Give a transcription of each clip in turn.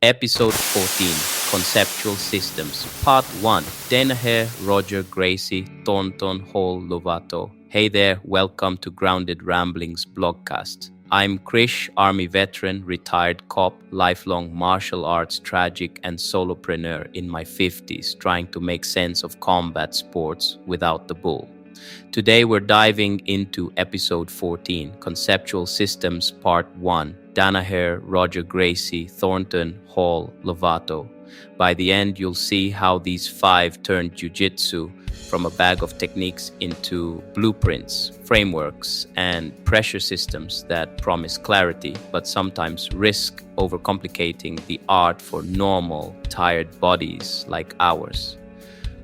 Episode 14, Conceptual Systems, Part 1, Danaher Roger Gracie, Thornton, Hall, Lovato. Hey there, welcome to Grounded Ramblings BlogCast. I'm Crish, Army veteran, retired cop, lifelong martial arts tragic, and solopreneur in my 50s, trying to make sense of combat sports without the bull. Today we're diving into episode 14, Conceptual Systems Part 1, Danaher, Roger Gracie, Thornton, Hall, Lovato. By the end, you'll see how these five turned jiu-jitsu from a bag of techniques into blueprints, frameworks, and pressure systems that promise clarity, but sometimes risk overcomplicating the art for normal, tired bodies like ours.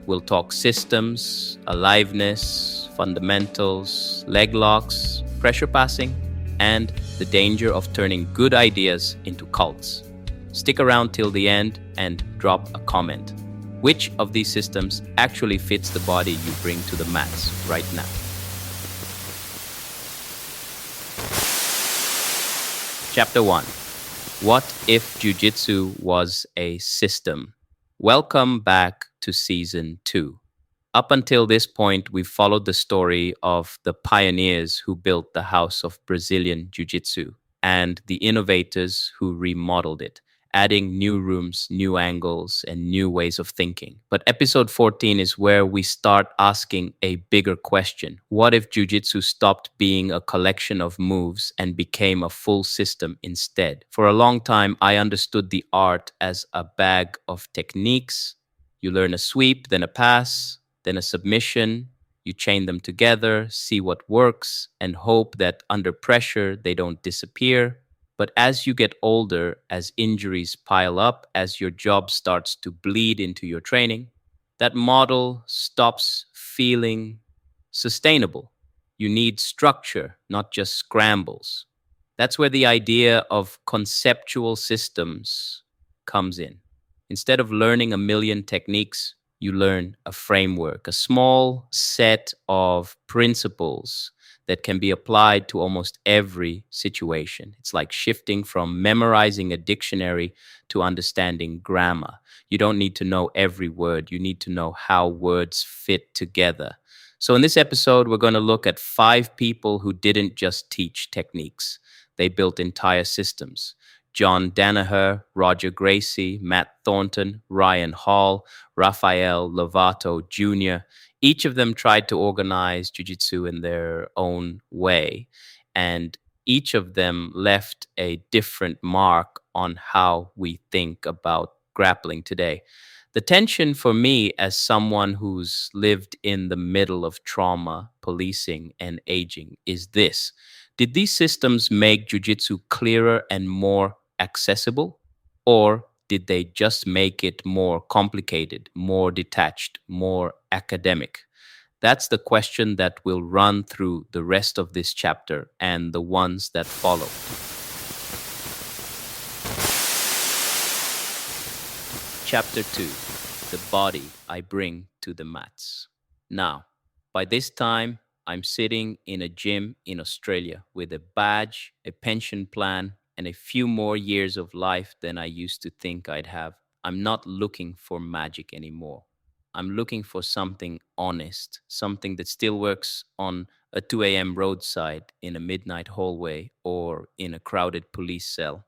We'll talk systems, aliveness, fundamentals, leg locks, pressure passing, and the danger of turning good ideas into cults. Stick around till the end and drop a comment. Which of these systems actually fits the body you bring to the mats right now? Chapter 1. What if Jiu-Jitsu was a system? Welcome back to Season 2. Up until this point, we've followed the story of the pioneers who built the house of Brazilian Jiu-Jitsu and the innovators who remodeled it, adding new rooms, new angles, and new ways of thinking. But episode 14 is where we start asking a bigger question. What if Jiu-Jitsu stopped being a collection of moves and became a full system instead? For a long time, I understood the art as a bag of techniques. You learn a sweep, then a pass, then a submission. You chain them together, see what works, and hope that under pressure they don't disappear. But as you get older, as injuries pile up, as your job starts to bleed into your training, that model stops feeling sustainable. You need structure, not just scrambles. That's where the idea of conceptual systems comes in. Instead of learning a million techniques, you learn a framework, a small set of principles that can be applied to almost every situation. It's like shifting from memorizing a dictionary to understanding grammar. You don't need to know every word. You need to know how words fit together. So in this episode, we're going to look at 5 people who didn't just teach techniques. They built entire systems. John Danaher, Roger Gracie, Matt Thornton, Ryan Hall, Raphael Lovato Jr. Each of them tried to organize jiu-jitsu in their own way, and each of them left a different mark on how we think about grappling today. The tension for me, as someone who's lived in the middle of trauma, policing, and aging, is this. Did these systems make jiu-jitsu clearer and more accessible? Or did they just make it more complicated, more detached, more academic? That's the question that will run through the rest of this chapter and the ones that follow. Chapter 2. The body I bring to the mats. Now, by this time, I'm sitting in a gym in Australia with a badge, a pension plan, and a few more years of life than I used to think I'd have. I'm not looking for magic anymore. I'm looking for something honest, something that still works on a 2 a.m. roadside, in a midnight hallway, or in a crowded police cell.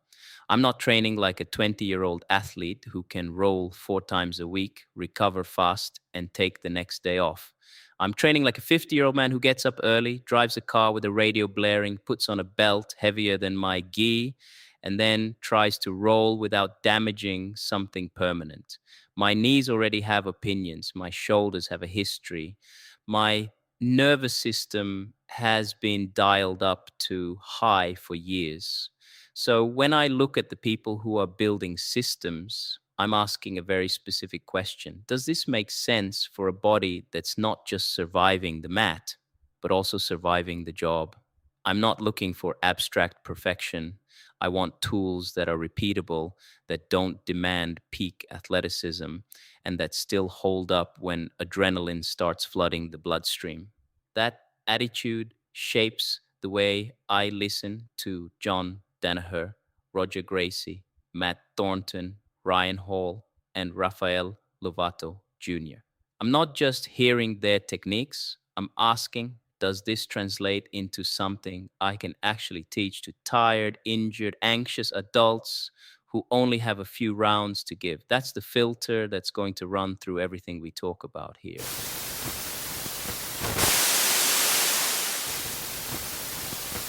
I'm not training like a 20-year-old athlete who can roll 4 times a week, recover fast, and take the next day off. I'm training like a 50-year-old man who gets up early, drives a car with a radio blaring, puts on a belt heavier than my gi, and then tries to roll without damaging something permanent. My knees already have opinions. My shoulders have a history. My nervous system has been dialed up to high for years. So when I look at the people who are building systems, I'm asking a very specific question. Does this make sense for a body that's not just surviving the mat, but also surviving the job? I'm not looking for abstract perfection. I want tools that are repeatable, that don't demand peak athleticism, and that still hold up when adrenaline starts flooding the bloodstream. That attitude shapes the way I listen to John Danaher, Roger Gracie, Matt Thornton, Ryan Hall, and Rafael Lovato Jr. I'm not just hearing their techniques, I'm asking, does this translate into something I can actually teach to tired, injured, anxious adults who only have a few rounds to give? That's the filter that's going to run through everything we talk about here.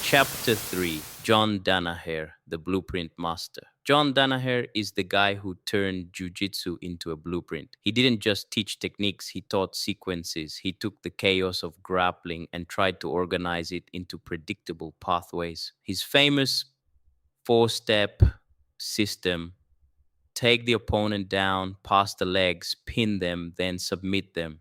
Chapter 3, John Danaher, the Blueprint Master. John Danaher is the guy who turned Jiu-Jitsu into a blueprint. He didn't just teach techniques, he taught sequences. He took the chaos of grappling and tried to organize it into predictable pathways. His famous four-step system: take the opponent down, pass the legs, pin them, then submit them,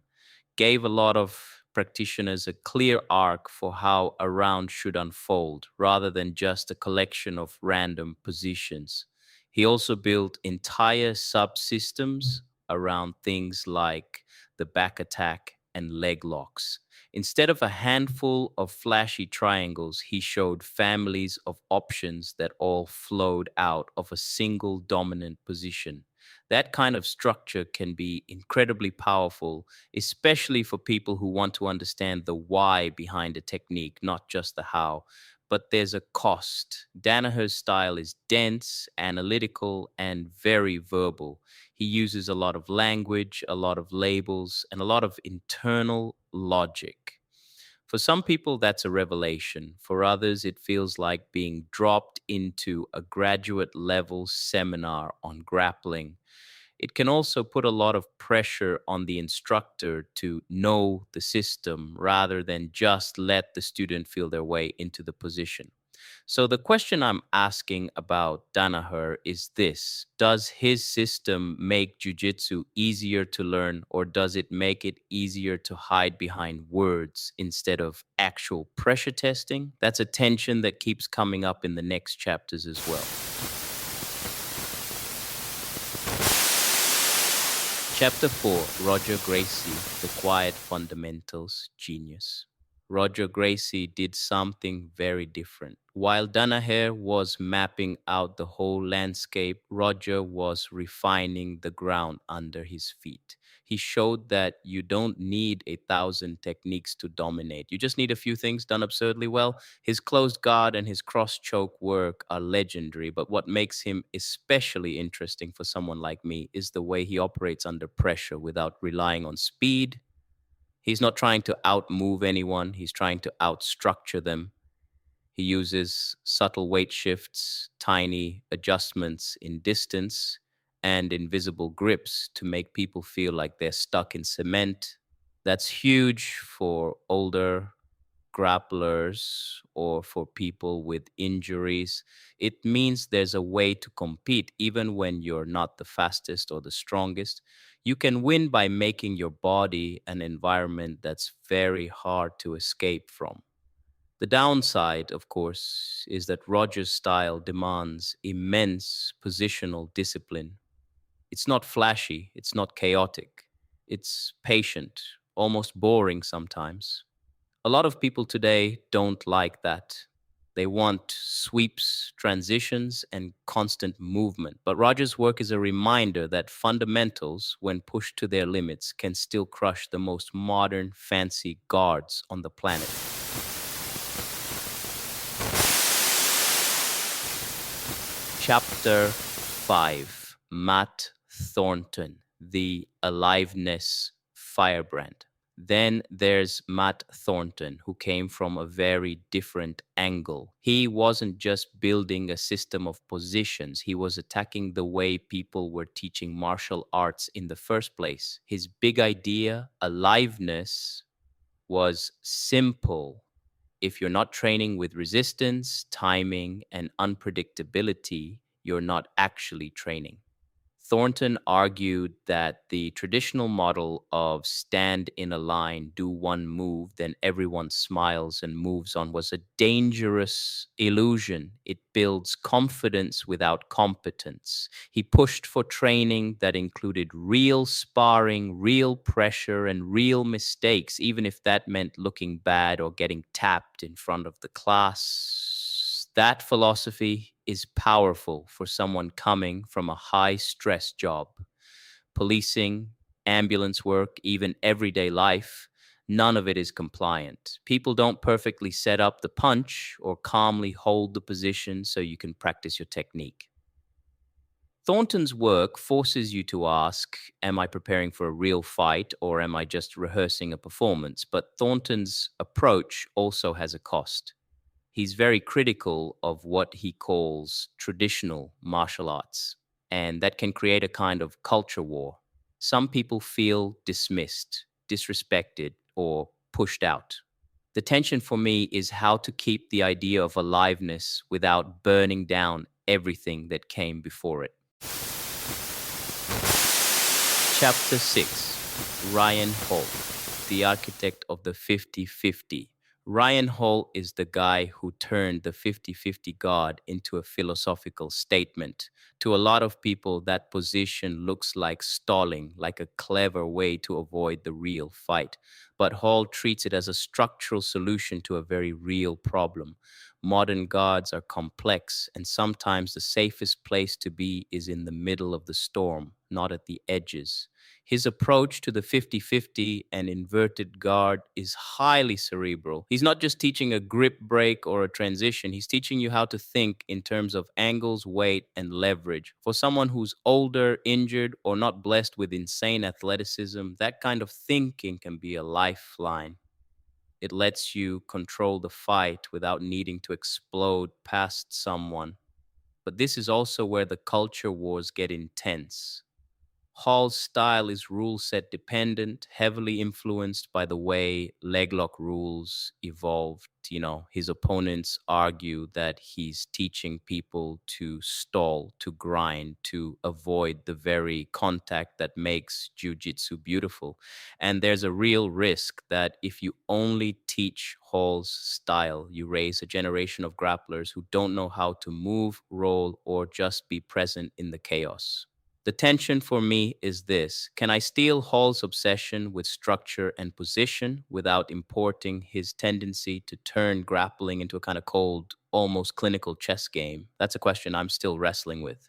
gave a lot of practitioners a clear arc for how a round should unfold rather than just a collection of random positions. He also built entire subsystems around things like the back attack and leg locks. Instead of a handful of flashy triangles, he showed families of options that all flowed out of a single dominant position. That kind of structure can be incredibly powerful, especially for people who want to understand the why behind a technique, not just the how. But there's a cost. Danaher's style is dense, analytical, and very verbal. He uses a lot of language, a lot of labels, and a lot of internal logic. For some people, that's a revelation. For others, it feels like being dropped into a graduate level seminar on grappling. It can also put a lot of pressure on the instructor to know the system rather than just let the student feel their way into the position. So the question I'm asking about Danaher is this: does his system make jujitsu easier to learn, or does it make it easier to hide behind words instead of actual pressure testing? That's a tension that keeps coming up in the next chapters as well. Chapter 4, Roger Gracie, The Quiet Fundamentals Genius. Roger Gracie did something very different. While Danaher was mapping out the whole landscape, Roger was refining the ground under his feet. He showed that you don't need 1,000 techniques to dominate. You just need a few things done absurdly well. His closed guard and his cross choke work are legendary, but what makes him especially interesting for someone like me is the way he operates under pressure without relying on speed. He's not trying to outmove anyone, he's trying to outstructure them. He uses subtle weight shifts, tiny adjustments in distance, and invisible grips to make people feel like they're stuck in cement. That's huge for older grapplers or for people with injuries. It means there's a way to compete even when you're not the fastest or the strongest. You can win by making your body an environment that's very hard to escape from. The downside, of course, is that Roger's style demands immense positional discipline. It's not flashy, it's not chaotic, it's patient, almost boring sometimes. A lot of people today don't like that. They want sweeps, transitions, and constant movement. But Roger's work is a reminder that fundamentals, when pushed to their limits, can still crush the most modern, fancy guards on the planet. Chapter 5, Matt Thornton, the Aliveness Firebrand. Then there's Matt Thornton, who came from a very different angle. He wasn't just building a system of positions, he was attacking the way people were teaching martial arts in the first place. His big idea, aliveness, was simple. If you're not training with resistance, timing, and unpredictability, you're not actually training. Thornton argued that the traditional model of stand in a line, do one move, then everyone smiles and moves on was a dangerous illusion. It builds confidence without competence. He pushed for training that included real sparring, real pressure, and real mistakes, even if that meant looking bad or getting tapped in front of the class. That philosophy is powerful for someone coming from a high stress job. Policing, ambulance work, even everyday life, none of it is compliant. People don't perfectly set up the punch or calmly hold the position so you can practice your technique. Thornton's work forces you to ask, am I preparing for a real fight or am I just rehearsing a performance? But Thornton's approach also has a cost. He's very critical of what he calls traditional martial arts, and that can create a kind of culture war. Some people feel dismissed, disrespected, or pushed out. The tension for me is how to keep the idea of aliveness without burning down everything that came before it. Chapter 6. Ryan Hall, the architect of the 50-50. Ryan Hall is the guy who turned the 50-50 God into a philosophical statement. To a lot of people, that position looks like stalling, like a clever way to avoid the real fight. But Hall treats it as a structural solution to a very real problem. Modern gods are complex, and sometimes the safest place to be is in the middle of the storm, not at the edges. His approach to the 50-50 and inverted guard is highly cerebral. He's not just teaching a grip break or a transition, he's teaching you how to think in terms of angles, weight, and leverage. For someone who's older, injured, or not blessed with insane athleticism, that kind of thinking can be a lifeline. It lets you control the fight without needing to explode past someone. But this is also where the culture wars get intense. Hall's style is rule set dependent, heavily influenced by the way leglock rules evolved. His opponents argue that he's teaching people to stall, to grind, to avoid the very contact that makes jiu-jitsu beautiful. And there's a real risk that if you only teach Hall's style, you raise a generation of grapplers who don't know how to move, roll, or just be present in the chaos. The tension for me is this: can I steal Hall's obsession with structure and position without importing his tendency to turn grappling into a kind of cold, almost clinical chess game? That's a question I'm still wrestling with.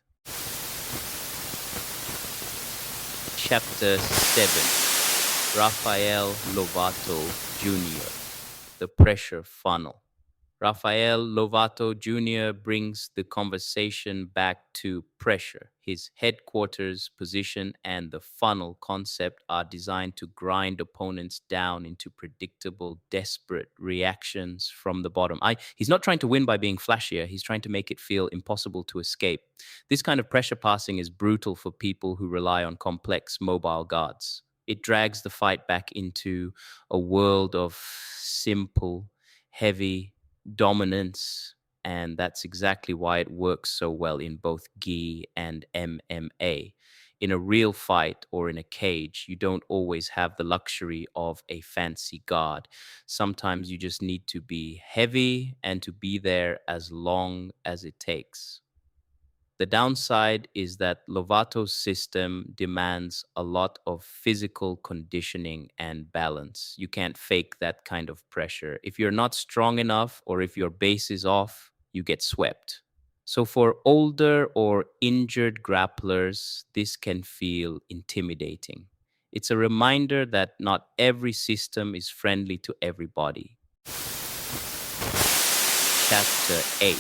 Chapter 7. Rafael Lovato Jr., The Pressure Funnel. Rafael Lovato Jr. brings the conversation back to pressure. His headquarters position and the funnel concept are designed to grind opponents down into predictable, desperate reactions from the bottom. He's not trying to win by being flashier. He's trying to make it feel impossible to escape. This kind of pressure passing is brutal for people who rely on complex mobile guards. It drags the fight back into a world of simple, heavy dominance, and that's exactly why it works so well in both gi and MMA. In a real fight or in a cage, you don't always have the luxury of a fancy guard. Sometimes you just need to be heavy and to be there as long as it takes. The downside is that Lovato's system demands a lot of physical conditioning and balance. You can't fake that kind of pressure. If you're not strong enough or if your base is off, you get swept. So, for older or injured grapplers, this can feel intimidating. It's a reminder that not every system is friendly to everybody. Chapter 8.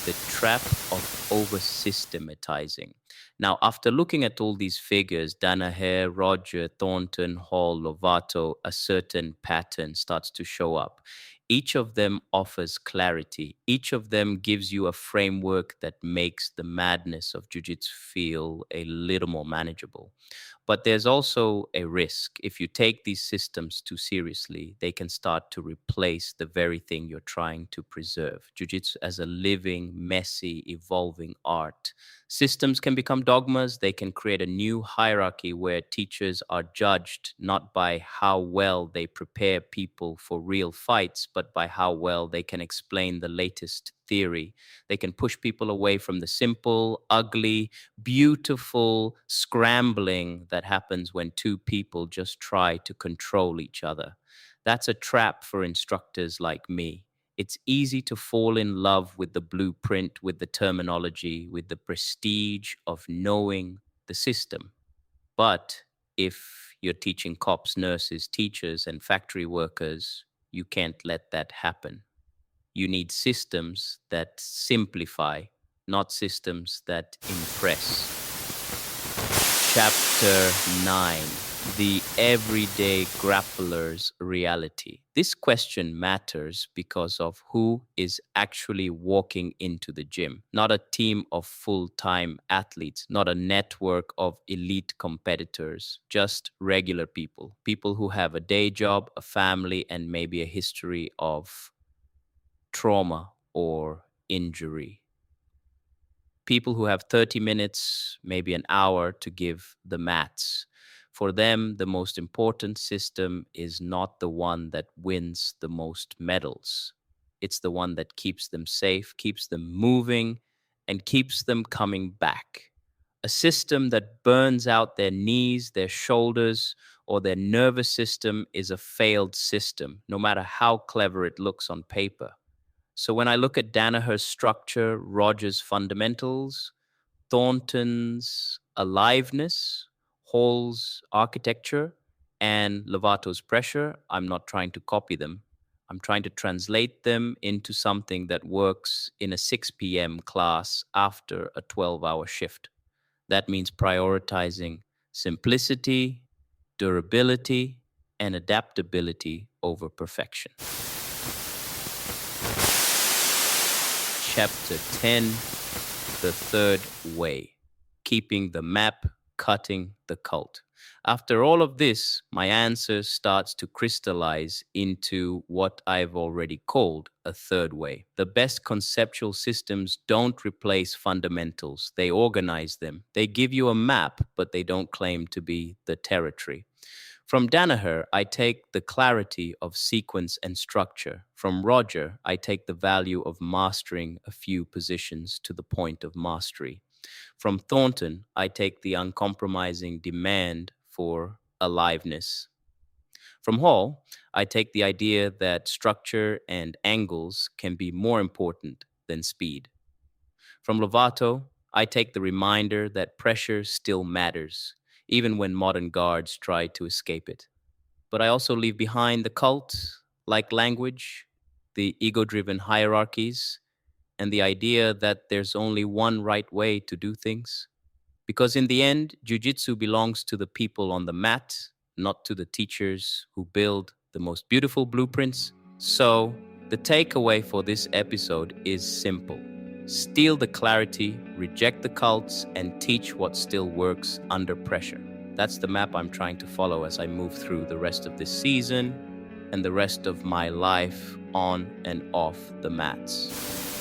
The Trap of Over-Systematizing. Now, after looking at all these figures, Danaher, Roger, Thornton, Hall, Lovato, a certain pattern starts to show up. Each of them offers clarity. Each of them gives you a framework that makes the madness of jiu-jitsu feel a little more manageable. But there's also a risk. If you take these systems too seriously, they can start to replace the very thing you're trying to preserve. Jiu-jitsu as a living, messy, evolving art. Systems can become dogmas. They can create a new hierarchy where teachers are judged not by how well they prepare people for real fights, but by how well they can explain the latest theory. They can push people away from the simple, ugly, beautiful scrambling that happens when two people just try to control each other. That's a trap for instructors like me. It's easy to fall in love with the blueprint, with the terminology, with the prestige of knowing the system. But if you're teaching cops, nurses, teachers, and factory workers, you can't let that happen. You need systems that simplify, not systems that impress. Chapter 9: The Everyday Grappler's Reality. This question matters because of who is actually walking into the gym. Not a team of full time athletes, not a network of elite competitors, just regular people. People who have a day job, a family, and maybe a history of trauma or injury. People who have 30 minutes, maybe an hour to give the mats. For them, the most important system is not the one that wins the most medals. It's the one that keeps them safe, keeps them moving, and keeps them coming back. A system that burns out their knees, their shoulders, or their nervous system is a failed system, no matter how clever it looks on paper. So when I look at Danaher's structure, Roger's fundamentals, Thornton's aliveness, Hall's architecture, and Lovato's pressure, I'm not trying to copy them. I'm trying to translate them into something that works in a 6 p.m. class after a 12-hour shift. That means prioritizing simplicity, durability, and adaptability over perfection. Chapter 10: The Third Way: Keeping the Map, Cutting the Cult. After all of this, my answer starts to crystallize into what I've already called a third way. The best conceptual systems don't replace fundamentals, they organize them. They give you a map, but they don't claim to be the territory. From Danaher, I take the clarity of sequence and structure. From Roger, I take the value of mastering a few positions to the point of mastery. From Thornton, I take the uncompromising demand for aliveness. From Hall, I take the idea that structure and angles can be more important than speed. From Lovato, I take the reminder that pressure still matters, even when modern guards try to escape it. But I also leave behind the cult like language, the ego driven hierarchies, and the idea that there's only one right way to do things. Because in the end, jujitsu belongs to the people on the mat, not to the teachers who build the most beautiful blueprints. So, the takeaway for this episode is simple: steal the clarity, reject the cults, and teach what still works under pressure. That's the map I'm trying to follow as I move through the rest of this season and the rest of my life on and off the mats.